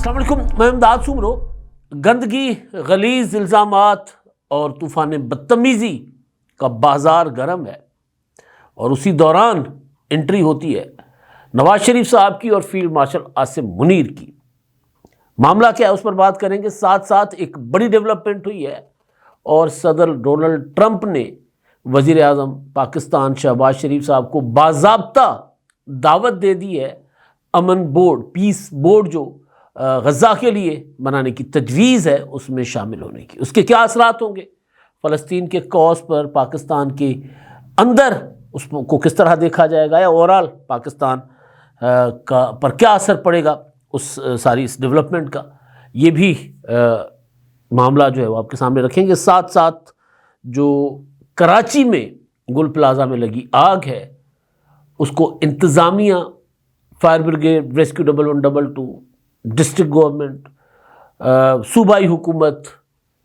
السلام علیکم، میں امداد سومرو۔ گندگی، غلیظ الزامات اور طوفان بدتمیزی کا بازار گرم ہے، اور اسی دوران انٹری ہوتی ہے نواز شریف صاحب کی اور فیلڈ مارشل عاصم منیر کی۔ معاملہ کیا ہے اس پر بات کریں گے، ساتھ ساتھ ایک بڑی ڈیولپمنٹ ہوئی ہے اور صدر ڈونلڈ ٹرمپ نے وزیر اعظم پاکستان شہباز شریف صاحب کو باضابطہ دعوت دے دی ہے امن بورڈ، پیس بورڈ جو غزہ کے لیے بنانے کی تجویز ہے اس میں شامل ہونے کی۔ اس کے کیا اثرات ہوں گے، فلسطین کے کوز پر پاکستان کے اندر اس کو کس طرح دیکھا جائے گا، یا اوورال پاکستان پر کیا اثر پڑے گا اس ساری اس ڈیولپمنٹ کا، یہ بھی معاملہ جو ہے وہ آپ کے سامنے رکھیں گے۔ ساتھ ساتھ جو کراچی میں گل پلازا میں لگی آگ ہے اس کو انتظامیہ، fire brigade, rescue 1112، district government, صوبائی حکومت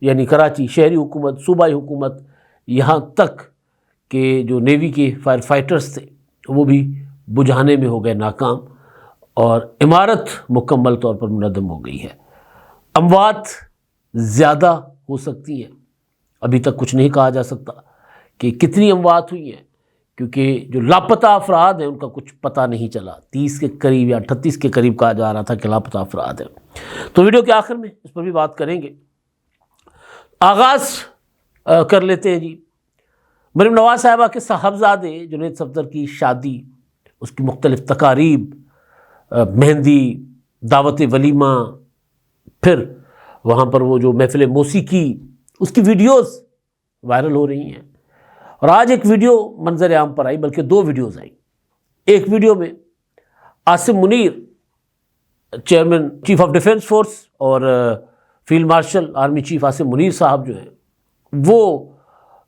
یعنی کراچی شہری حکومت، صوبائی حکومت، یہاں تک کہ جو نیوی کے فائر فائٹرز تھے وہ بھی بجھانے میں ہو گئے ناکام، اور عمارت مکمل طور پر منہدم ہو گئی ہے۔ اموات زیادہ ہو سکتی ہیں، ابھی تک کچھ نہیں کہا جا سکتا کہ کتنی اموات ہوئی ہیں، کیونکہ جو لاپتہ افراد ہیں ان کا کچھ پتہ نہیں چلا۔ 30 کے قریب یا 38 کے قریب کہا جا رہا تھا کہ لاپتہ افراد ہیں۔ تو ویڈیو کے آخر میں اس پر بھی بات کریں گے۔ آغاز کر لیتے ہیں جی، مریم نواز صاحبہ کے صاحبزادے جنید صفدر کی شادی، اس کی مختلف تقاریب، مہندی، دعوت ولیمہ، پھر وہاں پر وہ جو محفل موسیقی، اس کی ویڈیوز وائرل ہو رہی ہیں، اور آج ایک ویڈیو منظر عام پر آئی، بلکہ دو ویڈیوز آئیں۔ ایک ویڈیو میں Asim Munir, chairman chief of defence force اور field marshal army chief Asim Munir صاحب جو ہیں وہ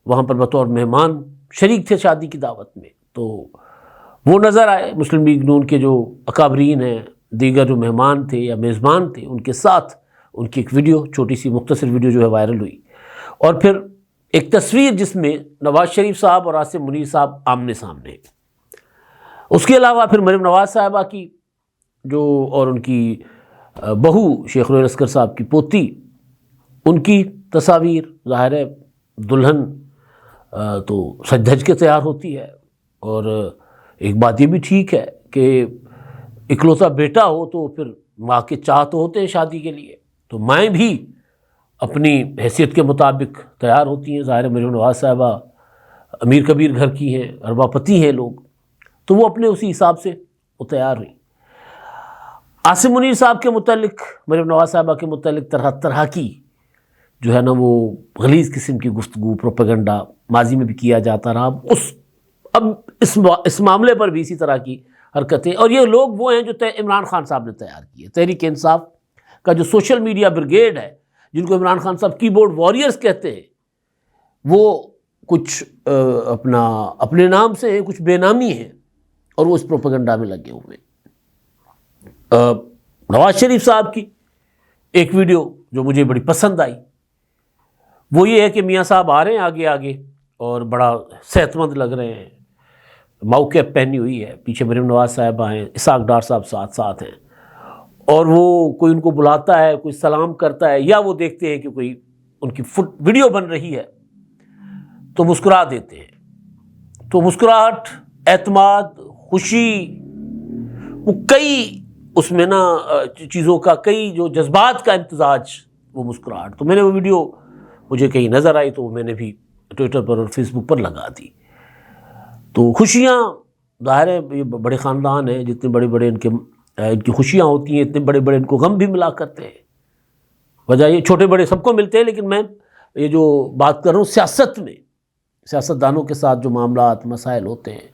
وہاں پر بطور مہمان شریک تھے شادی کی دعوت میں، تو وہ نظر آئے۔ مسلم لیگ نون کے جو اکابرین ہیں، دیگر جو مہمان تھے یا میزبان تھے، ان کے ساتھ ان کی ایک ویڈیو، چھوٹی سی مختصر ویڈیو جو ہے وائرل ہوئی، اور پھر ایک تصویر جس میں نواز شریف صاحب اور عاصم منیر صاحب آمنے سامنے۔ اس کے علاوہ پھر مریم نواز صاحبہ کی جو اور ان کی بہو شیخ نور اسکر صاحب کی پوتی، ان کی تصاویر، ظاہر ہے دلہن تو سج دھج کے تیار ہوتی ہے، اور ایک بات یہ بھی ٹھیک ہے کہ اکلوتا بیٹا ہو تو پھر ماں کے چاہ تو ہوتے ہیں شادی کے لیے، تو مائیں بھی اپنی حیثیت کے مطابق تیار ہوتی ہیں۔ ظاہر مریم نواز صاحبہ امیر کبیر گھر کی ہیں، اربا پتی ہیں لوگ، تو وہ اپنے اسی حساب سے وہ تیار ہوئی۔ عاصم منیر صاحب کے متعلق، مریم نواز صاحبہ کے متعلق طرح طرح کی جو ہے نا وہ غلیظ قسم کی گفتگو، پروپیگنڈا ماضی میں بھی کیا جاتا رہا، اب اس معاملے پر بھی اسی طرح کی حرکتیں، اور یہ لوگ وہ ہیں جو عمران خان صاحب نے تیار کیے۔ تحریک انصاف کا جو سوشل میڈیا بریگیڈ ہے، جن کو عمران خان صاحب کی بورڈ وارئرز کہتے ہیں، وہ کچھ اپنے نام سے ہیں، کچھ بے نامی ہیں، اور وہ اس پروپیگنڈا میں لگے ہوئے۔ نواز شریف صاحب کی ایک ویڈیو جو مجھے بڑی پسند آئی وہ یہ ہے کہ میاں صاحب آ رہے ہیں آگے آگے اور بڑا صحت مند لگ رہے ہیں، ماؤ کیپ پہنی ہوئی ہے، پیچھے مریم نواز صاحبہ ہیں، اسحاق ڈار صاحب ساتھ ہیں، اور وہ کوئی ان کو بلاتا ہے، کوئی سلام کرتا ہے، یا وہ دیکھتے ہیں کہ کوئی ان کی ویڈیو بن رہی ہے تو مسکرا دیتے ہیں۔ تو مسکراہٹ، اعتماد، خوشی، وہ کئی اس میں نا چیزوں کا، کئی جو جذبات کا امتزاج، وہ مسکراہٹ۔ تو میں نے وہ ویڈیو مجھے کہیں نظر آئی تو میں نے بھی ٹویٹر پر اور فیس بک پر لگا دی۔ تو خوشیاں، ظاہر ہے یہ بڑے خاندان ہیں، جتنے بڑے بڑے ان کی خوشیاں ہوتی ہیں، اتنے بڑے بڑے ان کو غم بھی ملا کرتے ہیں۔ وجہ یہ چھوٹے بڑے سب کو ملتے ہیں، لیکن میں یہ جو بات کر رہا ہوں سیاست میں، سیاست دانوں کے ساتھ جو معاملات، مسائل ہوتے ہیں،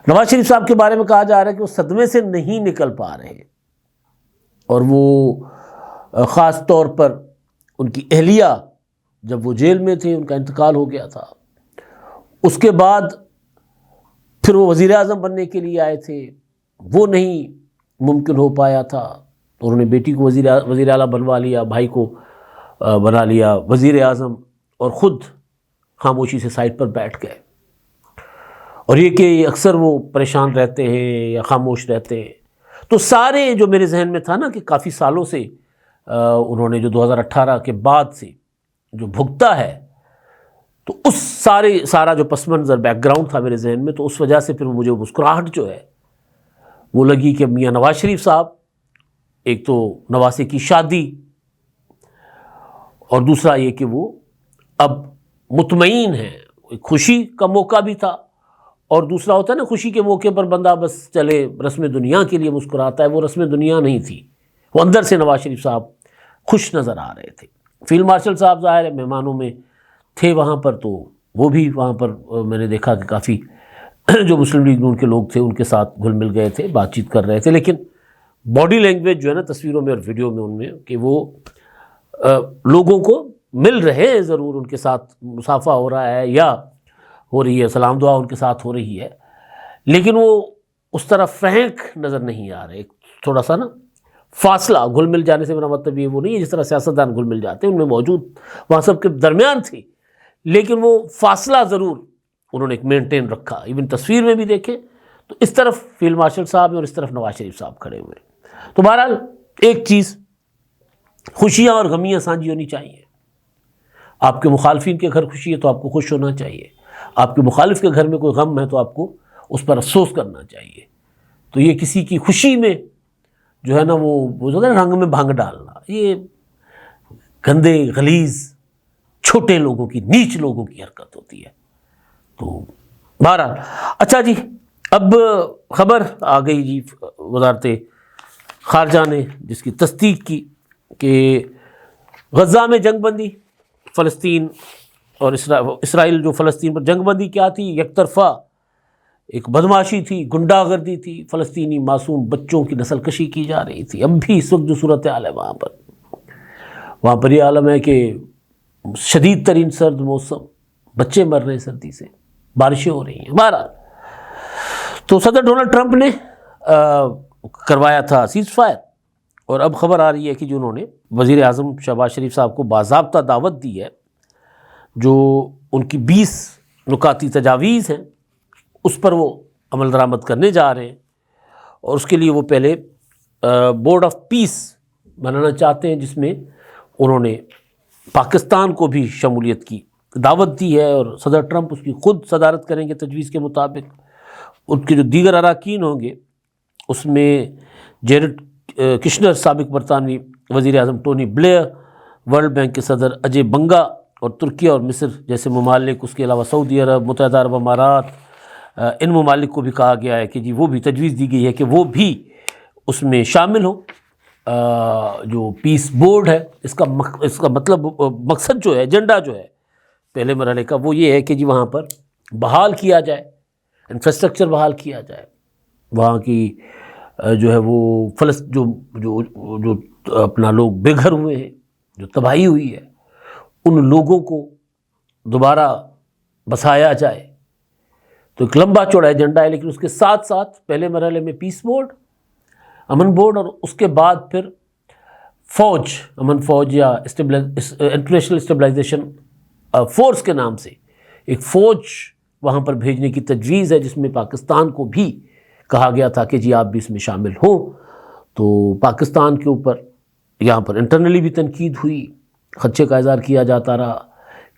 نواز شریف صاحب کے بارے میں کہا جا رہا ہے کہ وہ صدمے سے نہیں نکل پا رہے، اور وہ خاص طور پر ان کی اہلیہ جب وہ جیل میں تھے، ان کا انتقال ہو گیا تھا، اس کے بعد پھر وہ وزیر اعظم بننے کے لیے آئے تھے، وہ نہیں ممکن ہو پایا تھا، تو انہوں نے بیٹی کو وزیر اعلیٰ بنوا لیا، بھائی کو بنا لیا وزیر اعظم، اور خود خاموشی سے سائٹ پر بیٹھ گئے۔ اور یہ کہ اکثر وہ پریشان رہتے ہیں یا خاموش رہتے ہیں، تو سارے جو میرے ذہن میں تھا نا کہ کافی سالوں سے انہوں نے جو 2018 کے بعد سے جو بھگتا ہے، تو اس سارا جو پس منظر بیک گراؤنڈ تھا میرے ذہن میں، تو اس وجہ سے پھر مجھے مسکراہٹ جو ہے وہ لگی کہ میاں نواز شریف صاحب، ایک تو نواسے کی شادی، اور دوسرا یہ کہ وہ اب مطمئن ہیں، ایک خوشی کا موقع بھی تھا، اور دوسرا ہوتا ہے نا خوشی کے موقع پر بندہ بس چلے رسم دنیا کے لیے مسکراتا ہے، وہ رسم دنیا نہیں تھی، وہ اندر سے نواز شریف صاحب خوش نظر آ رہے تھے۔ فیلڈ مارشل صاحب ظاہر ہے مہمانوں میں تھے وہاں پر، تو وہ بھی وہاں پر میں نے دیکھا کہ کافی جو مسلم لیگ نون کے لوگ تھے ان کے ساتھ گھل مل گئے تھے، بات چیت کر رہے تھے، لیکن باڈی لینگویج جو ہے نا تصویروں میں اور ویڈیو میں ان میں، کہ وہ لوگوں کو مل رہے ہیں ضرور، ان کے ساتھ مصافحہ ہو رہا ہے یا ہو رہی ہے، سلام دعا ان کے ساتھ ہو رہی ہے، لیکن وہ اس طرح فرینک نظر نہیں آ رہے، ایک تھوڑا سا نا فاصلہ، گھل مل جانے سے میرا مطلب یہ وہ نہیں ہے جس طرح سیاستدان گھل مل جاتے ہیں، ان میں موجود وہاں سب کے درمیان تھی، لیکن وہ فاصلہ ضرور انہوں نے ایک مینٹین رکھا۔ ایون تصویر میں بھی دیکھیں تو اس طرف فیلڈ مارشل صاحب ہیں اور اس طرف نواز شریف صاحب کھڑے ہوئے۔ تو بہرحال ایک چیز، خوشیاں اور غمیاں سانجھی ہونی چاہیے۔ آپ کے مخالفین کے گھر خوشی ہے تو آپ کو خوش ہونا چاہیے، آپ کے مخالف کے گھر میں کوئی غم ہے تو آپ کو اس پر افسوس کرنا چاہیے۔ تو یہ کسی کی خوشی میں جو ہے نا وہ رنگ میں بھنگ ڈالنا، یہ گندے غلیظ چھوٹے لوگوں کی، نیچ لوگوں کی حرکت ہوتی ہے۔ تو بہرحال اچھا جی، اب خبر آ گئی جی وزارت خارجہ نے جس کی تصدیق کی کہ غزہ میں جنگ بندی، فلسطین اور اسرائیل جو فلسطین پر جنگ بندی کیا تھی، یک طرفہ ایک بدماشی تھی، گنڈا گردی تھی، فلسطینی معصوم بچوں کی نسل کشی کی جا رہی تھی۔ اب بھی اس وقت جو صورتحال ہے وہاں پر یہ عالم ہے کہ شدید ترین سرد موسم، بچے مر رہے ہیں سردی سے، بارشیں ہو رہی ہیں۔ بہرحال تو صدر ڈونلڈ ٹرمپ نے کروایا تھا سیز فائر، اور اب خبر آ رہی ہے کہ جو انہوں نے وزیر اعظم شہباز شریف صاحب کو باضابطہ دعوت دی ہے، جو ان کی 20 نکاتی تجاویز ہیں اس پر وہ عمل درآمد کرنے جا رہے ہیں، اور اس کے لیے وہ پہلے بورڈ آف پیس بنانا چاہتے ہیں جس میں انہوں نے پاکستان کو بھی شمولیت کی دعوت دی ہے، اور صدر ٹرمپ اس کی خود صدارت کریں گے تجویز کے مطابق۔ ان کے جو دیگر اراکین ہوں گے اس میں جیرڈ کشنر سابق برطانوی وزیر اعظم، ٹونی بلیئر، ورلڈ بینک کے صدر اجے بنگا، اور ترکیہ اور مصر جیسے ممالک، اس کے علاوہ سعودی عرب، متحدہ عرب امارات، ان ممالک کو بھی کہا گیا ہے کہ جی وہ بھی تجویز دی گئی ہے کہ وہ بھی اس میں شامل ہوں۔ جو پیس بورڈ ہے اس کا مطلب مقصد جو ہے، ایجنڈا جو ہے پہلے مرحلے کا، وہ یہ ہے کہ جی وہاں پر بحال کیا جائے، انفراسٹرکچر بحال کیا جائے، وہاں کی جو ہے وہ جو اپنا لوگ بے گھر ہوئے ہیں، جو تباہی ہوئی ہے، ان لوگوں کو دوبارہ بسایا جائے۔ تو ایک لمبا چوڑا ایجنڈا ہے، لیکن اس کے ساتھ ساتھ پہلے مرحلے میں پیس بورڈ، امن بورڈ، اور اس کے بعد پھر فوج، امن فوج یا انٹرنیشنل اسٹیبلائزیشن فورس کے نام سے ایک فوج وہاں پر بھیجنے کی تجویز ہے، جس میں پاکستان کو بھی کہا گیا تھا کہ جی آپ بھی اس میں شامل ہوں۔ تو پاکستان کے اوپر یہاں پر انٹرنلی بھی تنقید ہوئی، خدشے کا اظہار کیا جاتا رہا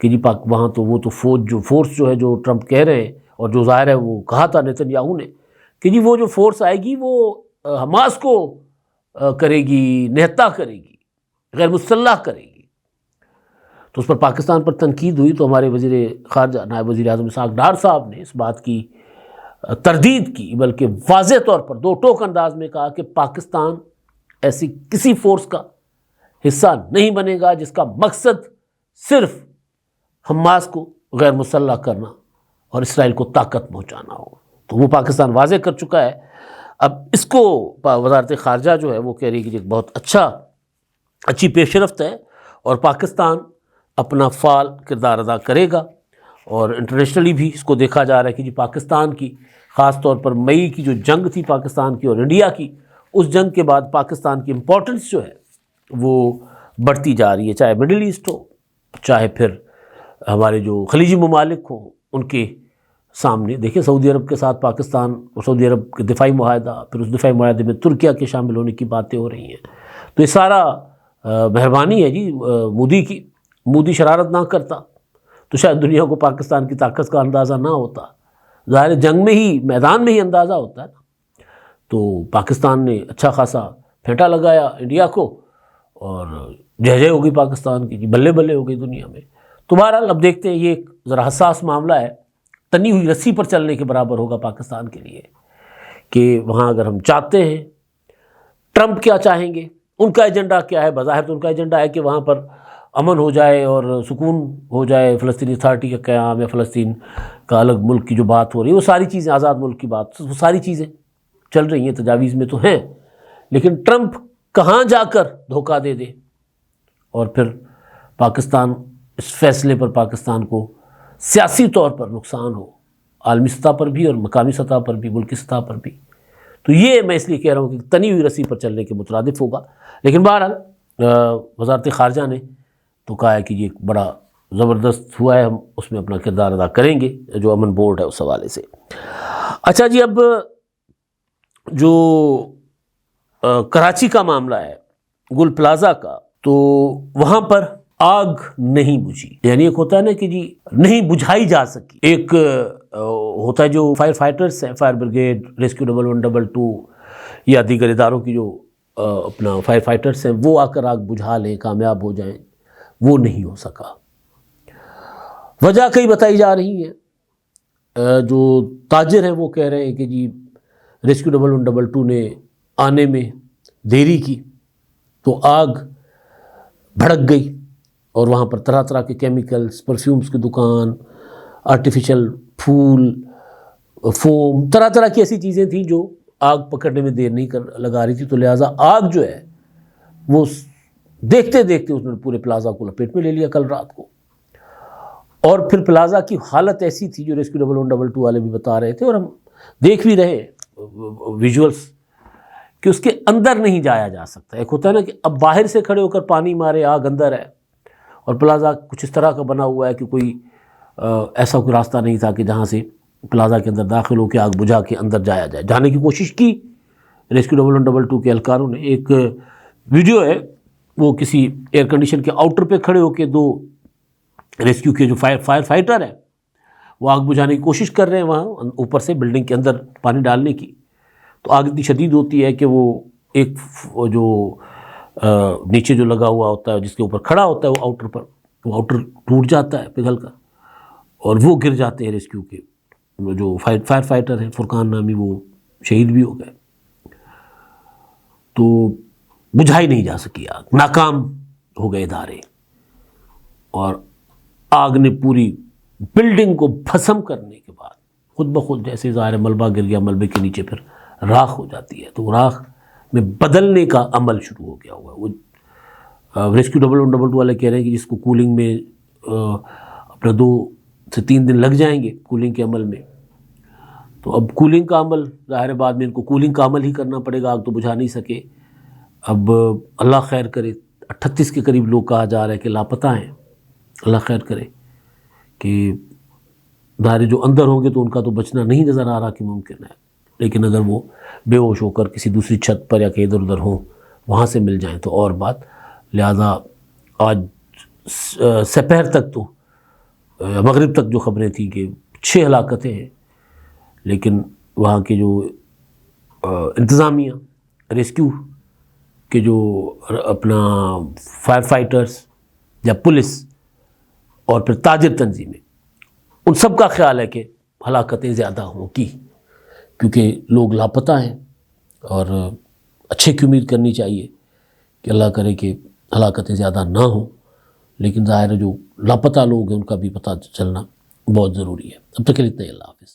کہ جی وہاں تو وہ تو فورس جو ہے جو ٹرمپ کہہ رہے ہیں، اور جو ظاہر ہے وہ کہا تھا نیتن یاہو نے کہ جی وہ جو فورس آئے گی وہ حماس کو کرے گی، نہتا کرے گی، غیر مسلح کرے گی۔ تو اس پر پاکستان پر تنقید ہوئی، تو ہمارے وزیر خارجہ نائب وزیر اعظم اسحاق ڈار صاحب نے اس بات کی تردید کی، بلکہ واضح طور پر دو ٹوک انداز میں کہا کہ پاکستان ایسی کسی فورس کا حصہ نہیں بنے گا جس کا مقصد صرف حماس کو غیر مسلح کرنا اور اسرائیل کو طاقت پہنچانا ہو۔ تو وہ پاکستان واضح کر چکا ہے۔ اب اس کو وزارت خارجہ جو ہے وہ کہہ رہی ہے کہ ایک بہت اچھی پیش رفت ہے، اور پاکستان اپنا فعال کردار ادا کرے گا، اور انٹرنیشنلی بھی اس کو دیکھا جا رہا ہے کہ جی پاکستان کی خاص طور پر مئی کی جو جنگ تھی پاکستان کی اور انڈیا کی، اس جنگ کے بعد پاکستان کی امپورٹنس جو ہے وہ بڑھتی جا رہی ہے، چاہے مڈل ایسٹ ہو، چاہے پھر ہمارے جو خلیجی ممالک ہوں، ان کے سامنے دیکھیں سعودی عرب کے ساتھ پاکستان اور سعودی عرب کے دفاعی معاہدہ، پھر اس دفاعی معاہدے میں ترکیہ کے شامل ہونے کی باتیں ہو رہی ہیں۔ تو یہ سارا مہربانی ہے جی مودی کی. مودی شرارت نہ کرتا تو شاید دنیا کو پاکستان کی طاقت کا اندازہ نہ ہوتا. ظاہر جنگ میں ہی، میدان میں ہی اندازہ ہوتا ہے نا. تو پاکستان نے اچھا خاصا پھینٹا لگایا انڈیا کو، اور جے جے ہو گئی پاکستان کی، بلے بلے ہو گئی دنیا میں. تو بہرحال اب دیکھتے ہیں، یہ ایک ذرا حساس معاملہ ہے، تنی ہوئی رسی پر چلنے کے برابر ہوگا پاکستان کے لیے، کہ وہاں اگر ہم چاہتے ہیں، ٹرمپ کیا چاہیں گے، ان کا ایجنڈا کیا ہے. بظاہر تو ان کا ایجنڈا ہے کہ وہاں پر امن ہو جائے اور سکون ہو جائے، فلسطینی اتھارٹی کا قیام یا فلسطین کا الگ ملک کی جو بات ہو رہی ہے، وہ ساری چیزیں، آزاد ملک کی بات، وہ ساری چیزیں چل رہی ہیں، تجاویز میں تو ہیں. لیکن ٹرمپ کہاں جا کر دھوکہ دے دے اور پھر پاکستان، اس فیصلے پر پاکستان کو سیاسی طور پر نقصان ہو، عالمی سطح پر بھی اور مقامی سطح پر بھی، ملکی سطح پر بھی. تو یہ میں اس لیے کہہ رہا ہوں کہ تنی ہوئی رسی پر چلنے کے مترادف ہوگا. لیکن بہرحال وزارت خارجہ نے تو کہا ہے کہ یہ ایک بڑا زبردست ہوا ہے، ہم اس میں اپنا کردار ادا کریں گے، جو امن بورڈ ہے اس حوالے سے. اچھا جی، اب جو کراچی کا معاملہ ہے، گل پلازا کا، تو وہاں پر آگ نہیں بجھی. یعنی ایک ہوتا ہے نا کہ جی نہیں بجھائی جا سکی. ایک ہوتا ہے جو فائر فائٹرز ہیں، فائر بریگیڈ، ریسکیو 1112 یا دیگر اداروں کی جو اپنا فائر فائٹرز ہیں، وہ آ کر آگ بجھا لیں، کامیاب ہو جائیں. وہ نہیں ہو سکا. وجہ کئی بتائی جا رہی ہیں. جو تاجر ہیں وہ کہہ رہے ہیں کہ جی ریسکیو 1112 نے آنے میں دیری کی تو آگ بھڑک گئی، اور وہاں پر طرح طرح کے کیمیکلز، پرفیومز کی دکان، آرٹیفیشل پھول، فوم، طرح طرح کی ایسی چیزیں تھیں جو آگ پکڑنے میں دیر نہیں لگا رہی تھی. تو لہٰذا آگ جو ہے وہ دیکھتے دیکھتے اس نے پورے پلازا کو لپیٹ میں لے لیا کل رات کو. اور پھر پلازا کی حالت ایسی تھی، جو ریسکیو 1112 والے بھی بتا رہے تھے اور ہم دیکھ بھی رہے ویژولز، کہ اس کے اندر نہیں جایا جا سکتا. ایک ہوتا ہے نا کہ اب باہر سے کھڑے ہو کر پانی مارے، آگ اندر ہے، اور پلازا کچھ اس طرح کا بنا ہوا ہے کہ کوئی ایسا کوئی راستہ نہیں تھا کہ جہاں سے پلازا کے اندر داخل ہو کے آگ بجھا کے اندر جایا جائے. جانے کی کوشش کی ریسکیو 1112 کے اہلکاروں نے. ایک ویڈیو ہے، وہ کسی ایئر کنڈیشن کے آؤٹر پہ کھڑے ہو کے دو ریسکیو کے جو فائر فائٹر ہیں وہ آگ بجھانے کی کوشش کر رہے ہیں وہاں اوپر سے بلڈنگ کے اندر پانی ڈالنے کی. تو آگ اتنی شدید ہوتی ہے کہ وہ ایک جو نیچے جو لگا ہوا ہوتا ہے، جس کے اوپر کھڑا ہوتا ہے وہ آؤٹر پر، وہ آؤٹر ٹوٹ جاتا ہے پگھل کر، اور وہ گر جاتے ہیں ریسکیو کے جو فائر فائٹر ہیں، فرقان نامی، وہ شہید بھی ہو گئے. تو بجھائی نہیں جا سکی آگ، ناکام ہو گئے ادارے، اور آگ نے پوری بلڈنگ کو بھسم کرنے کے بعد خود بخود جیسے ظاہر ملبہ گر گیا، ملبے کے نیچے پھر راکھ ہو جاتی ہے، تو راکھ میں بدلنے کا عمل شروع ہو گیا ہوا. وہ ریسکیو 1112 والے کہہ رہے ہیں کہ جس کو کولنگ میں اپنا 2 سے 3 دن لگ جائیں گے کولنگ کے عمل میں. تو اب کولنگ کا عمل، ظاہر بعد میں ان کو کولنگ کا عمل ہی کرنا پڑے گا، آگ تو بجھا نہیں سکے. اب اللہ خیر کرے، 38 کے قریب لوگ کہا جا رہا ہے کہ لاپتہ ہیں. اللہ خیر کرے کہ ظاہر جو اندر ہوں گے تو ان کا تو بچنا نہیں نظر آ رہا کہ ممکن ہے، لیکن اگر وہ بے ہوش ہو کر کسی دوسری چھت پر یا کہ ادھر ادھر ہوں، وہاں سے مل جائیں تو اور بات. لہذا آج سپہر تک تو مغرب تک جو خبریں تھیں کہ 6 ہلاکتیں ہیں، لیکن وہاں کے جو انتظامیہ، ریسکیو کے جو اپنا فائر فائٹرز یا پولیس اور پھر تاجر تنظیمیں، ان سب کا خیال ہے کہ ہلاکتیں زیادہ ہوں کی، کیونکہ لوگ لاپتہ ہیں. اور اچھے کی امید کرنی چاہیے کہ اللہ کرے کہ ہلاکتیں زیادہ نہ ہوں، لیکن ظاہر ہے جو لاپتہ لوگ ہیں ان کا بھی پتہ چلنا بہت ضروری ہے. اب تک کے لیے اتنا ہی. اللہ حافظ.